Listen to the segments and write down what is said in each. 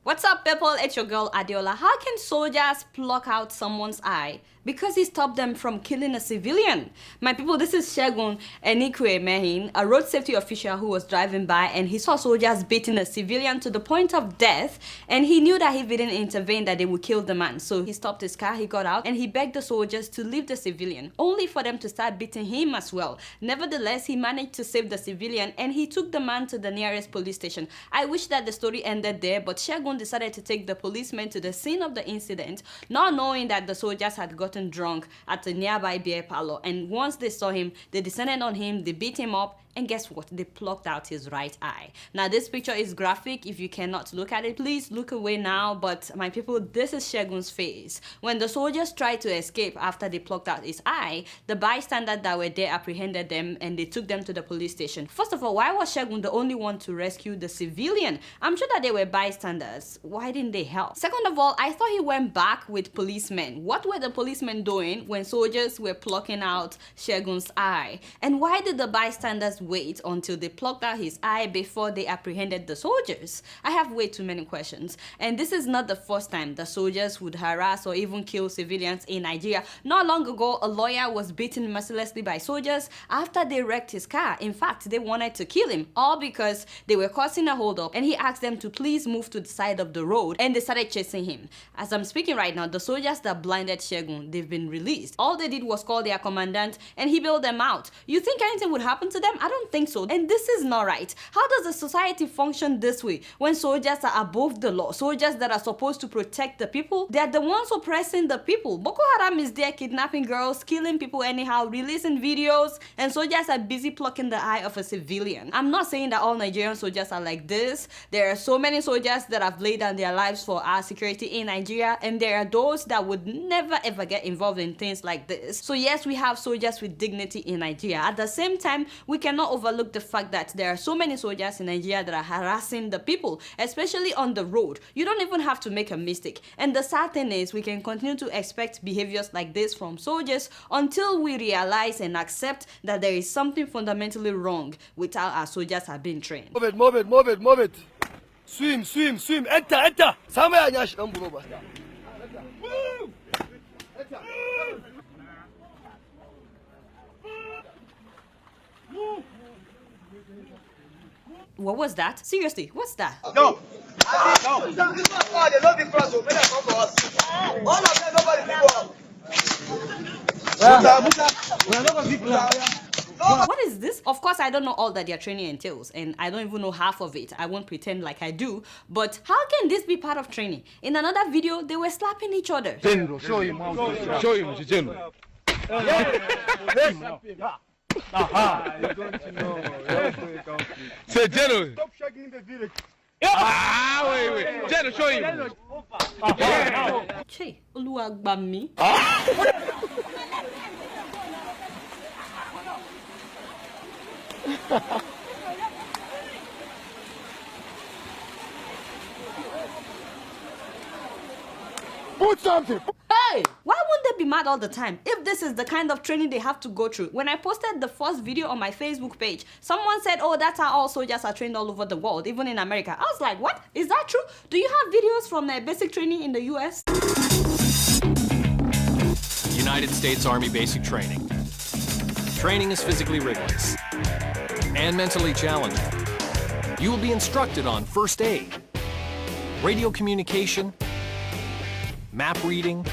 What's up, people? It's your girl Adeola. How can soldiers pluck out someone's eye? Because he stopped them from killing a civilian. My people, this is Segun Enikwe Mehin, a road safety official who was driving by and he saw soldiers beating a civilian to the point of death, and he knew that if he didn't intervene that they would kill the man. So he stopped his car, he got out, and he begged the soldiers to leave the civilian, only for them to start beating him as well. Nevertheless, he managed to save the civilian and he took the man to the nearest police station. I wish that the story ended there, but Segun decided to take the policeman to the scene of the incident, not knowing that the soldiers had gotten drunk at a nearby beer parlor, and once they saw him, they descended on him, they beat him up, and guess what? They plucked out his right eye. Now this picture is graphic. If you cannot look at it, please look away now. But my people, this is Segun's face. When the soldiers tried to escape after they plucked out his eye, the bystanders that were there apprehended them and they took them to the police station. First of all, why was Segun the only one to rescue the civilian? I'm sure that they were bystanders. Why didn't they help? Second of all, I thought he went back with policemen. What were the policemen doing when soldiers were plucking out Segun's eye? And why did the bystanders wait until they plucked out his eye before they apprehended the soldiers? I have way too many questions. And this is not the first time the soldiers would harass or even kill civilians in Nigeria. Not long ago, a lawyer was beaten mercilessly by soldiers after they wrecked his car. In fact, they wanted to kill him, all because they were causing a holdup and he asked them to please move to the side of the road, and they started chasing him. As I'm speaking right now, the soldiers that blinded Segun, they've been released. All they did was call their commandant and he bailed them out. You think anything would happen to them? I don't think so, and this is not right. How does a society function this way when soldiers are above the law? Soldiers that are supposed to protect the people, they are the ones oppressing the people. Boko Haram is there kidnapping girls, killing people anyhow, releasing videos, and soldiers are busy plucking the eye of a civilian. I'm not saying that all Nigerian soldiers are like this. There are so many soldiers that have laid down their lives for our security in Nigeria, and there are those that would never ever get involved in things like this. So yes, we have soldiers with dignity in Nigeria. At the same time, we cannot overlook the fact that there are so many soldiers in Nigeria that are harassing the people, especially on the road. You don't even have to make a mistake. And the sad thing is, we can continue to expect behaviors like this from soldiers until we realize and accept that there is something fundamentally wrong with how our soldiers are being trained. Move it, move it, move it, move it. Swim, swim, swim. Enter, enter. Samaya nyash namburoba. Woo! Enter. What was that? Seriously, what's that? No. What is this? Of course, I don't know all that their training entails, and I don't even know half of it. I won't pretend like I do, but how can this be part of training? In another video, they were slapping each other. General, show him how to show him, General. Aha! You don't know. Say, General. Stop shaking the village. Ah, wait. General, show him. Che, Oluwagbami. Put something. Hey, why won't they be mad all the time if this is the kind of training they have to go through? When I posted the first video on my Facebook page, someone said, oh, that's how all soldiers are trained all over the world, even in America. I was like, what? Is that true? Do you have videos from basic training in the US? United States Army Basic Training. Training is physically rigorous and mentally challenging. You will be instructed on first aid, radio communication, map reading.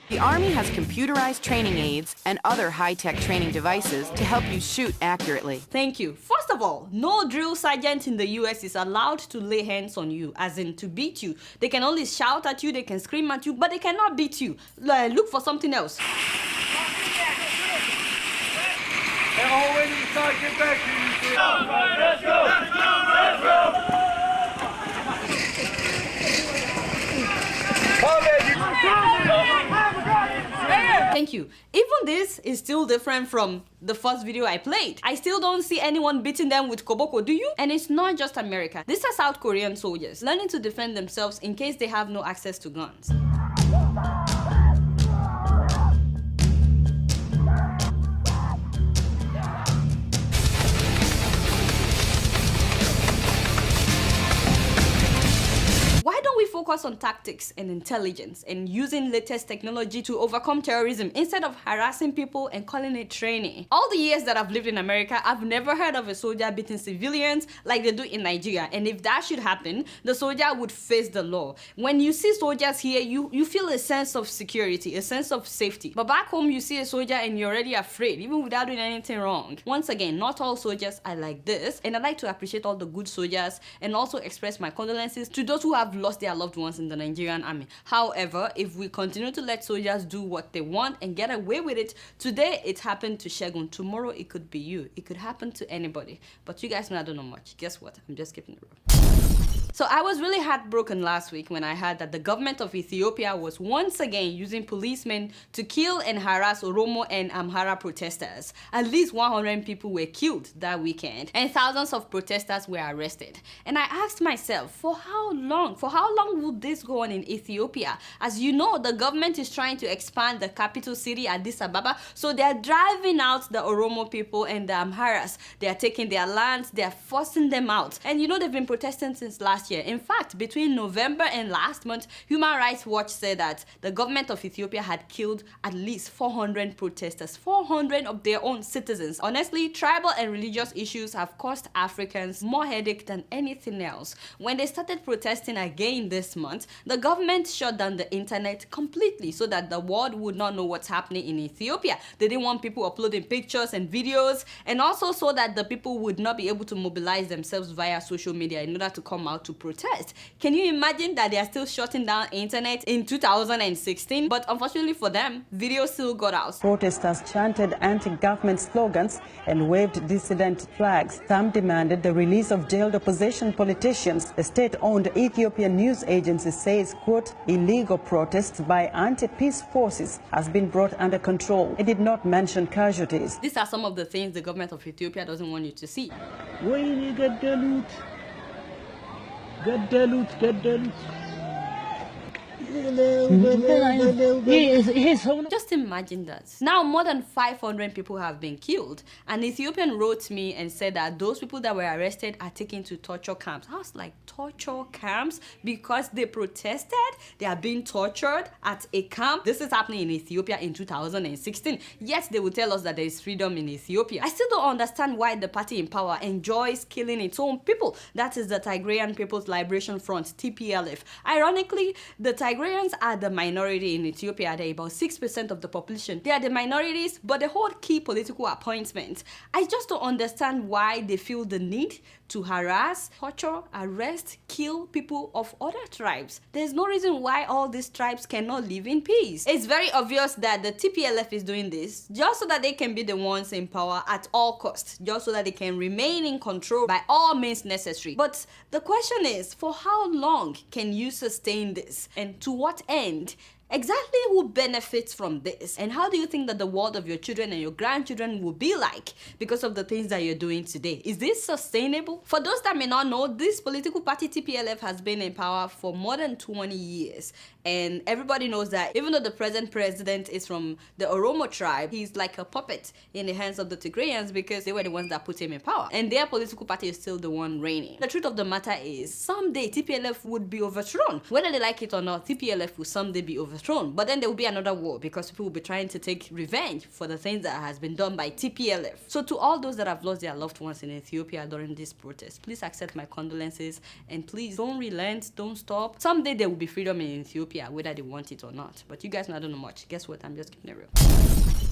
The Army has computerized training aids and other high-tech training devices to help you shoot accurately. Thank you. First of all, no drill sergeant in the US is allowed to lay hands on you, as in to beat you. They can only shout at you, they can scream at you, but they cannot beat you. Look for something else. They're all waiting to start. Get back to you. Let's go! Let's go! Let's go! Thank you. Even this is still different from the first video I played. I still don't see anyone beating them with koboko, do you? And it's not just America. These are South Korean soldiers learning to defend themselves in case they have no access to guns. focus on tactics and intelligence and using latest technology to overcome terrorism instead of harassing people and calling it training. All the years that I've lived in America, I've never heard of a soldier beating civilians like they do in Nigeria. And if that should happen, the soldier would face the law. When you see soldiers here, you feel a sense of security, a sense of safety. But back home, you see a soldier and you're already afraid, even without doing anything wrong. Once again, not all soldiers are like this, and I'd like to appreciate all the good soldiers and also express my condolences to those who have lost their loved ones in the Nigerian army. However, if we continue to let soldiers do what they want and get away with it, today it happened to Shegun, tomorrow it could be you. It could happen to anybody. But you guys know I don't know much. Guess what? I'm just keeping it real. So I was really heartbroken last week when I heard that the government of Ethiopia was once again using policemen to kill and harass Oromo and Amhara protesters. At least 100 people were killed that weekend and thousands of protesters were arrested. And I asked myself, for how long? For how long will this go on in Ethiopia? As you know, the government is trying to expand the capital city, Addis Ababa, so they're driving out the Oromo people and the Amharas. They're taking their lands, they're forcing them out. And you know they've been protesting since last year. In fact, between November and last month, Human Rights Watch said that the government of Ethiopia had killed at least 400 protesters, 400 of their own citizens. Honestly, tribal and religious issues have caused Africans more headache than anything else. When they started protesting again this month, the government shut down the internet completely so that the world would not know what's happening in Ethiopia. They didn't want people uploading pictures and videos, and also so that the people would not be able to mobilize themselves via social media in order to come out to protest. Can you imagine that they are still shutting down internet in 2016? But unfortunately for them, video still got out. Protesters chanted anti-government slogans and waved dissident flags. Some demanded the release of jailed opposition politicians. The state-owned Ethiopian news agency says, quote, illegal protests by anti-peace forces has been brought under control. It did not mention casualties. These are some of the things the government of Ethiopia doesn't want you to see. Just imagine that. Now more than 500 people have been killed. An Ethiopian wrote me and said that those people that were arrested are taken to torture camps. I was like, torture camps? Because they protested? They are being tortured at a camp? This is happening in Ethiopia in 2016. Yet they will tell us that there is freedom in Ethiopia. I still don't understand why the party in power enjoys killing its own people. That is the Tigrayan People's Liberation Front, TPLF. Ironically, the Tigrayans are the minority in Ethiopia. They're about 6% of the population. They are the minorities, but they hold key political appointments. I just don't understand why they feel the need to harass, torture, arrest, kill people of other tribes. There's no reason why all these tribes cannot live in peace. It's very obvious that the TPLF is doing this just so that they can be the ones in power at all costs, just so that they can remain in control by all means necessary. But the question is, for how long can you sustain this? And to what end? Exactly who benefits from this? And how do you think that the world of your children and your grandchildren will be like because of the things that you're doing today? Is this sustainable? For those that may not know, this political party TPLF has been in power for more than 20 years. And everybody knows that even though the present president is from the Oromo tribe, he's like a puppet in the hands of the Tigrayans because they were the ones that put him in power. And their political party is still the one reigning. The truth of the matter is, someday TPLF would be overthrown. Whether they like it or not, TPLF will someday be overthrown. But then there will be another war because people will be trying to take revenge for the things that has been done by TPLF. So to all those that have lost their loved ones in Ethiopia during this protest, please accept my condolences and please don't relent, don't stop. Someday there will be freedom in Ethiopia, whether they want it or not. But you guys know I don't know much. Guess what? I'm just keeping it real.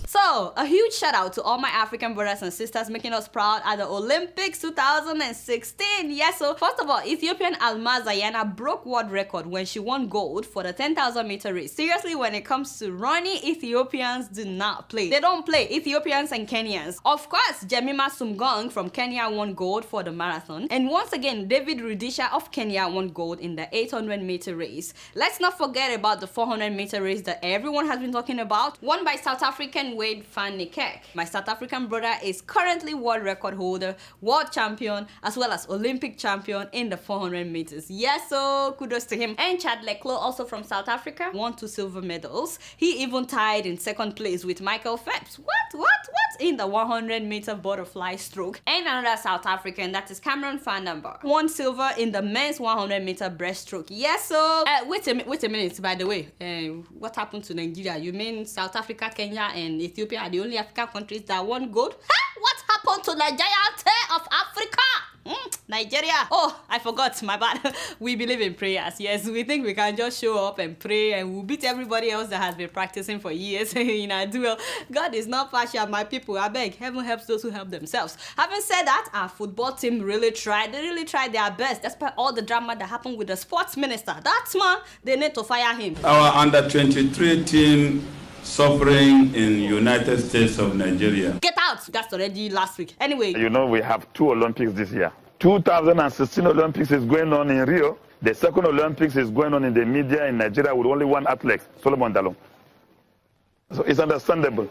So, a huge shout out to all my African brothers and sisters making us proud at the Olympics 2016. Yes, so first of all, Ethiopian Almaz Ayana broke world record when she won gold for the 10,000 meter race. Seriously, when it comes to running, Ethiopians do not play. They don't play, Ethiopians and Kenyans. Of course, Jemima Sumgong from Kenya won gold for the marathon. And once again, David Rudisha of Kenya won gold in the 800 meter race. Let's not forget about the 400 meter race that everyone has been talking about, won by South African American Wade Van Niekerk. My South African brother is currently world record holder, world champion, as well as Olympic champion in the 400 meters. Yes, so kudos to him. And Chad Leclerc, also from South Africa, won 2 silver medals. He even tied in second place with Michael Phelps. What? In the 100-meter butterfly stroke. And another South African, that is Cameron Van Den Berg, won silver in the men's 100-meter breaststroke. Yes, so wait a minute. By the way, what happened to Nigeria? You mean South Africa, Kenya, and Ethiopia are the only African countries that won gold? What happened to the giant of Africa? Nigeria. Oh, I forgot, my bad. We believe in prayers. Yes, we think we can just show up and pray and we'll beat everybody else that has been practicing for years in Adeola. God is not partial, my people. I beg, heaven helps those who help themselves. Having said that, our football team really tried. They really tried their best, despite all the drama that happened with the sports minister. That man, they need to fire him. Our under-23 team suffering in United States of Nigeria. Get out! That's already last week. Anyway. You know, we have 2 Olympics this year. 2016 Olympics is going on in Rio. The second Olympics is going on in the media in Nigeria with only 1 athlete, Solomon Dalong. So it's understandable.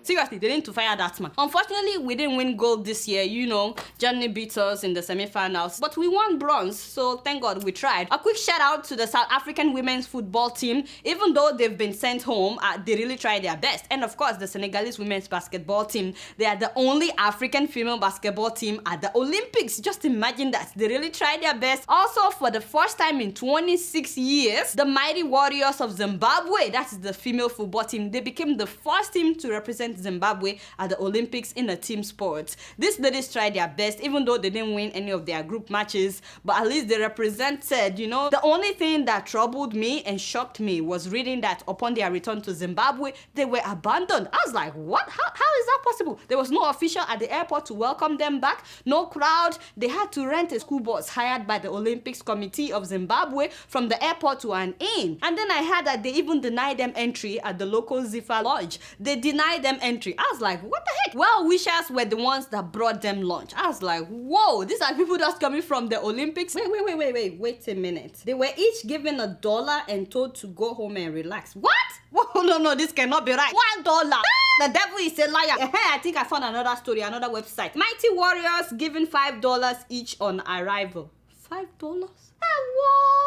Seriously, they need to fire that man. Unfortunately, we didn't win gold this year. You know, Johnny beat us in the semi-finals. But we won bronze, so thank God we tried. A quick shout out to the South African women's football team. Even though they've been sent home, they really tried their best. And of course, the Senegalese women's basketball team. They are the only African female basketball team at the Olympics. Just imagine that. They really tried their best. Also, for the first time in 26 years, the Mighty Warriors of Zimbabwe, that is the female football team, they became the first team to represent Zimbabwe at the Olympics in a team sport. These ladies tried their best, even though they didn't win any of their group matches, but at least they represented, you know. The only thing that troubled me and shocked me was reading that upon their return to Zimbabwe, they were abandoned. I was like, what? How is that possible? There was no official at the airport to welcome them back, no crowd. They had to rent a school bus hired by the Olympics Committee of Zimbabwe from the airport to an inn. And then I heard that they even denied them entry at the local Zifa Lodge. They denied them entry. I was like, what the heck? Well-wishers were the ones that brought them lunch. I was like, whoa, these are people just coming from the Olympics. Wait a minute. They were each given $1 and told to go home and relax. What? Whoa, no, this cannot be right. $1. The devil is a liar. I think I found another story, another website. Mighty Warriors given $5 each on arrival. $5?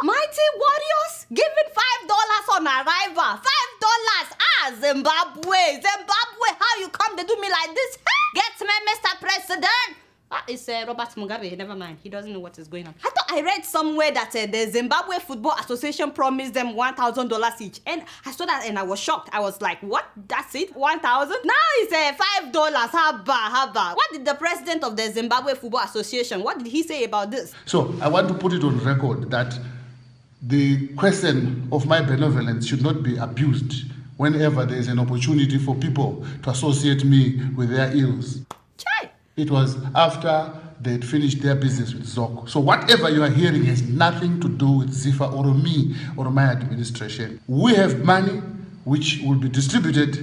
Mighty Warriors giving $5 on arrival. $5. Zimbabwe, how you come to do me like this? Get me, Mr. President. It's Robert Mugabe. Never mind. He doesn't know what is going on. I thought I read somewhere that the Zimbabwe Football Association promised them $1,000 each. And I saw that and I was shocked. I was like, what? That's it? 1,000? Now it's $5. Haba. What did the president of the Zimbabwe Football Association, what did he say about this? So I want to put it on record that the question of my benevolence should not be abused whenever there is an opportunity for people to associate me with their ills. Chai. It was after they'd finished their business with ZOC. So whatever you are hearing has nothing to do with Zifa or me or my administration. We have money which will be distributed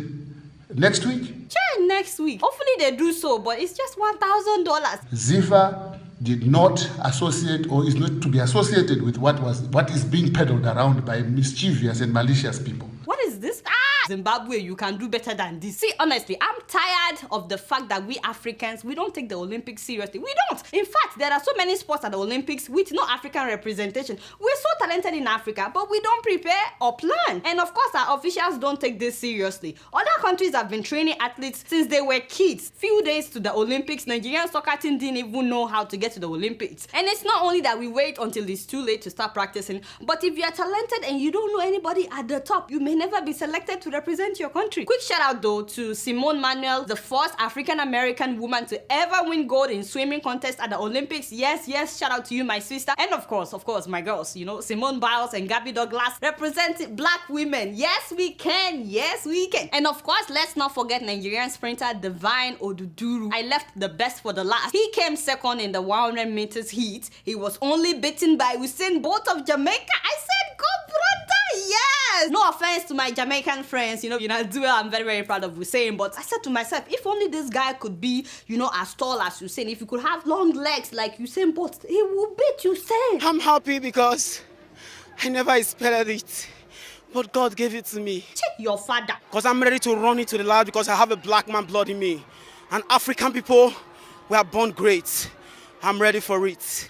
next week. Chai, next week. Hopefully they do so, but it's just $1,000. Zifa did not associate or is not to be associated with what is being peddled around by mischievous and malicious people. What is this? Zimbabwe, you can do better than this. See, honestly, I'm tired of the fact that we Africans, we don't take the Olympics seriously. We don't. In fact, there are so many sports at the Olympics with no African representation. We're so talented in Africa, but we don't prepare or plan. And of course, our officials don't take this seriously. Other countries have been training athletes since they were kids. Few days to the Olympics, Nigerian soccer team didn't even know how to get to the Olympics. And it's not only that we wait until it's too late to start practicing, but if you're talented and you don't know anybody at the top, you may never be selected to represent your country. Quick shout out though to Simone Manuel, the first African-American woman to ever win gold in swimming contest at the Olympics. Yes, shout out to you, my sister. And of course, my girls, you know, Simone Biles and Gabby Douglas representing black women. Yes, we can. And of course, let's not forget Nigerian sprinter Divine Oduduru. I left the best for the last. He came second in the 100 meters heat. He was only beaten by Usain Bolt of Jamaica. I said, go brother, yes! No offense to my Jamaican friends, I'm very, very proud of Usain, but I said to myself, if only this guy could be, as tall as Usain, if he could have long legs like Usain Bolt, he will beat Usain. I'm happy because I never expected it. But God gave it to me. Check your father. Because I'm ready to run into the light because I have a black man blood in me. And African people, we are born great. I'm ready for it.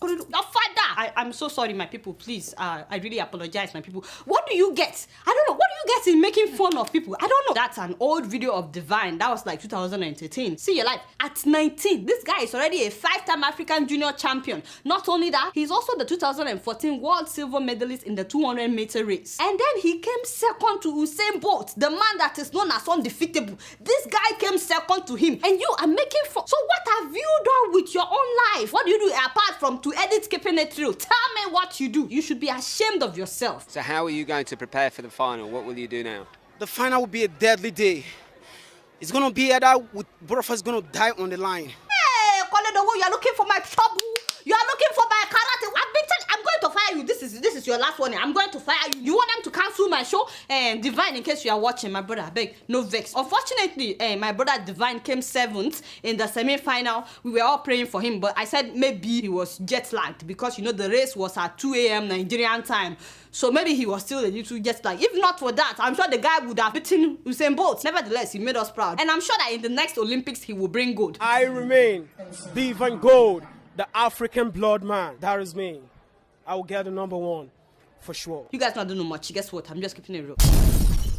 Your father! I'm so sorry, my people. Please, I really apologize, my people. What do you get? I don't know. What do you get in making fun of people? I don't know. That's an old video of Divine. That was like 2013. See your life. At 19, this guy is already a 5-time African junior champion. Not only that, he's also the 2014 world silver medalist in the 200-meter race. And then he came second to Usain Bolt, the man that is known as undefeatable. This guy came second to him. And you are making fun. So what have you done with your own life? What do you do apart from to edit keeping it real? Tell me what you do. You should be ashamed of yourself. So how are you going to prepare for the final? What will you do now? The final will be a deadly day. It's going to be either both of us going to die on the line. Hey, Koledo, you are looking for my trouble. You are looking for my karate. I'm going to fire you. This is your last warning. I'm going to fire you. You want them to cancel my show? And Divine, in case you are watching, my brother, I beg, no vex. Unfortunately, my brother Divine came 7th in the semi-final. We were all praying for him, but I said maybe he was jet-lagged because, you know, the race was at 2 a.m. Nigerian time. So maybe he was still a little jet-lagged. If not for that, I'm sure the guy would have beaten Usain Bolt. Nevertheless, he made us proud. And I'm sure that in the next Olympics, he will bring gold. I remain Divine Gold, the African blood man. That is me. I will get the #1 for sure. You guys not doing much. Guess what? I'm just keeping it real.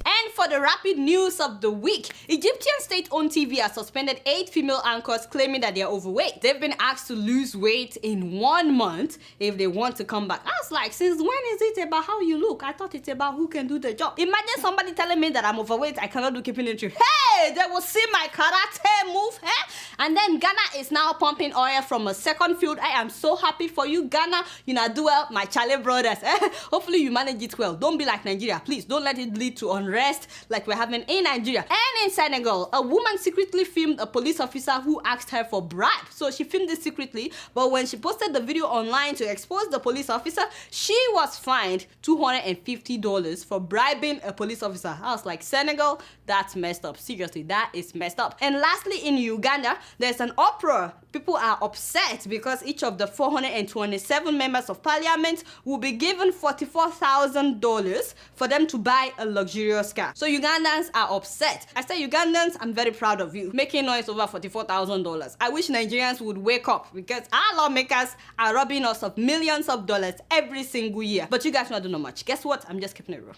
And for the rapid news of the week, Egyptian state-owned TV has suspended 8 female anchors claiming that they are overweight. They've been asked to lose weight in 1 month if they want to come back. I was like, since when is it about how you look? I thought it's about who can do the job. Imagine somebody telling me that I'm overweight, I cannot do keeping it true. Hey, they will see my karate move, eh? And then Ghana is now pumping oil from a second field. I am so happy for you, Ghana. You know, do well, my Charlie brothers. Eh? Hopefully you manage it well. Don't be like Nigeria, please. Don't let it lead to unrest like we're having in Nigeria. And in Senegal, a woman secretly filmed a police officer who asked her for bribe. So she filmed it secretly, but when she posted the video online to expose the police officer, she was fined $250 for bribing a police officer. I was like, Senegal, that's messed up. Seriously, that is messed up. And lastly, in Uganda, there's an uproar. People are upset because each of the 427 members of parliament will be given $44,000 for them to buy a luxurious car. So Ugandans are upset. I say Ugandans, I'm very proud of you. Making noise over $44,000. I wish Nigerians would wake up because our lawmakers are robbing us of millions of dollars every single year. But you guys not do much. Guess what? I'm just keeping it real.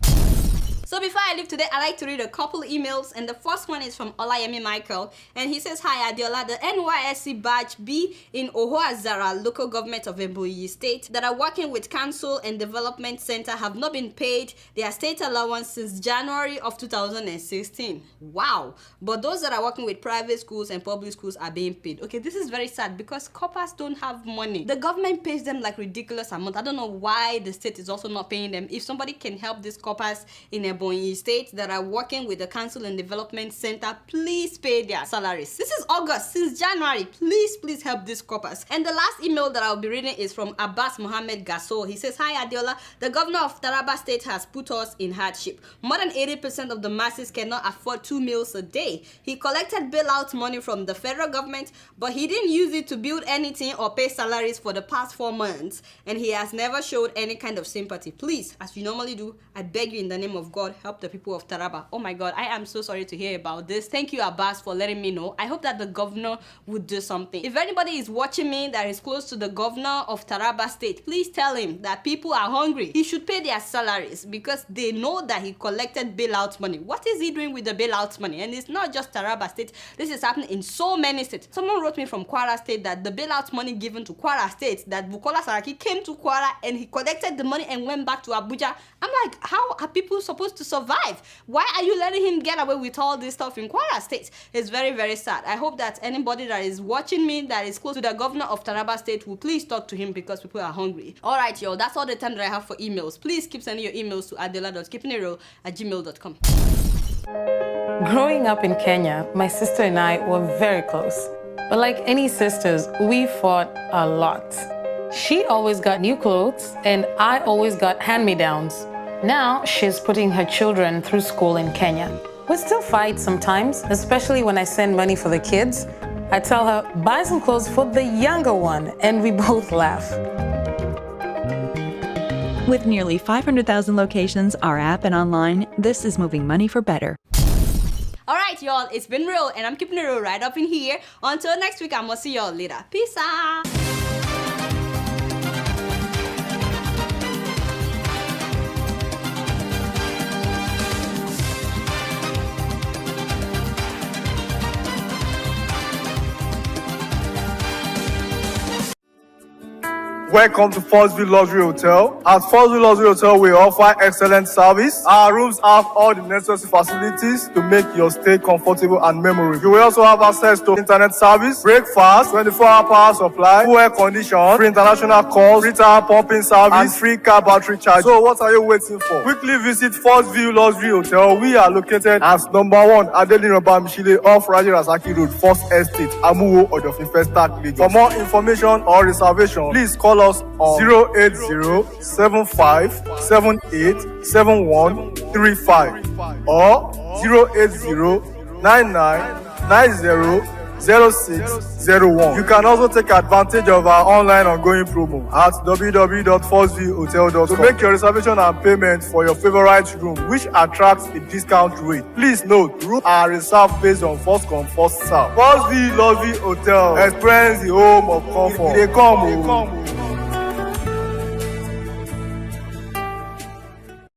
So before I leave today, I like to read a couple emails, and the first one is from Olayemi Michael, and he says, "Hi Adeola, the NYSC Batch B in Ohoazara, local government of Ebonyi State, that are working with Council and Development Center have not been paid their state allowance since January of 2016. Wow! But those that are working with private schools and public schools are being paid. Okay, this is very sad because coppers don't have money. The government pays them like ridiculous amount. I don't know why the state is also not paying them. If somebody can help these coppers in Ebonyi State that are working with the Council and Development Center, please pay their salaries. This is August, since January. Please help these coppers." And the last email that I'll be reading is from Abbas Mohammed Gasso. He says, "Hi Adeola, the governor of Taraba State has put us in hardship. More than 80% of the masses cannot afford 2 meals a day. He collected bailout money from the federal government, but he didn't use it to build anything or pay salaries for the past 4 months, and he has never showed any kind of sympathy. Please, as you normally do, I beg you in the name of God, help the people of Taraba." Oh my God, I am so sorry to hear about this. Thank you, Abbas, for letting me know. I hope that the governor would do something. If anybody is watching me that is close to the governor of Taraba State, please tell him that people are hungry. He should pay their salaries because they know that he collected bailout money. What is he doing with the bailout money? And it's not just Taraba State. This is happening in so many states. Someone wrote me from Kwara State that the bailout money given to Kwara State, that Bukola Saraki came to Kwara and he collected the money and went back to Abuja. I'm like, how are people supposed to survive? Why are you letting him get away with all this stuff in Kwara State? It's very, very sad. I hope that anybody that is watching me that is close to the governor of Taraba State will please talk to him because people are hungry. Alright, y'all, that's all the time that I have for emails. Please keep sending your emails to adeola.keepingitreal@gmail.com. Growing up in Kenya, my sister and I were very close. But like any sisters, we fought a lot. She always got new clothes, and I always got hand-me-downs. Now she's putting her children through school in Kenya. We still fight sometimes, especially when I send money for the kids. I tell her, buy some clothes for the younger one, and we both laugh. With nearly 500,000 locations, our app and online, this is moving money for better. Alright, y'all, it's been real, and I'm keeping it real right up in here. Until next week, I'm gonna see y'all later. Peace out. Welcome to Forstview Luxury Hotel. At Forstview Luxury Hotel, we offer excellent service. Our rooms have all the necessary facilities to make your stay comfortable and memorable. You will also have access to internet service, breakfast, 24-hour power supply, full air condition, free international calls, free tire pumping service, and free car battery charge. So what are you waiting for? Quickly visit Forstview Luxury Hotel. We are located at number 1 Adeola Mishile off Raji Rasaki Road, First Estate, Amuwo, Odofin Festac, Lagos. For more information or reservation, please call us on 08075787135 or 08099900601. You can also take advantage of our online ongoing promo at www.forceviewhotel.com to make your reservation and payment for your favorite room, which attracts a discount rate. Please note, rooms are reserved based on first come, first serve. Forstview Luxury Hotel. Experience the home of comfort. They come.